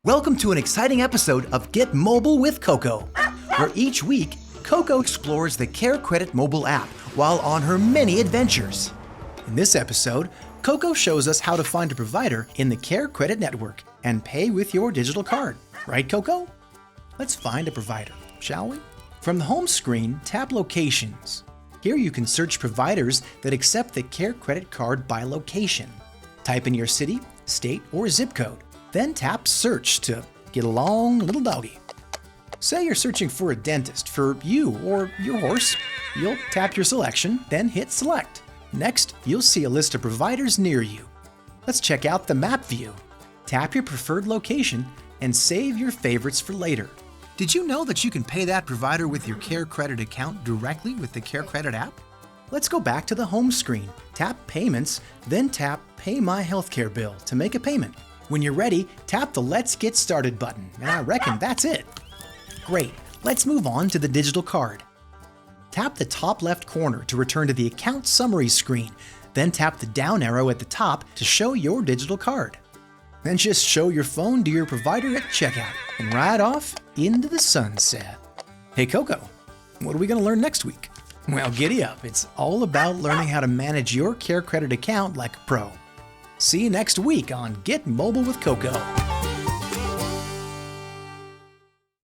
Welcome to an exciting episode of Get Mobile with Coco, where each week, Coco explores the CareCredit Mobile App while on her many adventures. In this episode, Coco shows us how to find a provider in the CareCredit network and pay with your digital card. Right, Coco? Let's find a provider, shall we? From the home screen, tap Locations. Here you can search providers that accept the CareCredit card by location. Type in your city, state, or zip code. Then tap Search to get along, little doggy. Say you're searching for a dentist for you or your horse. You'll tap your selection, then hit Select. Next, you'll see a list of providers near you. Let's check out the map view. Tap your preferred location and save your favorites for later. Did you know that you can pay that provider with your CareCredit account directly with the CareCredit app? Let's go back to the home screen. Tap Payments, then tap Pay My Healthcare Bill to make a payment. When you're ready, tap the Let's Get Started button, and I reckon that's it. Great, let's move on to the digital card. Tap the top left corner to return to the account summary screen, then tap the down arrow at the top to show your digital card. Then just show your phone to your provider at checkout and ride off into the sunset. Hey Coco, what are we going to learn next week? Well, giddy up, it's all about learning how to manage your CareCredit account like a pro. See you next week on Get Mobile with Coco.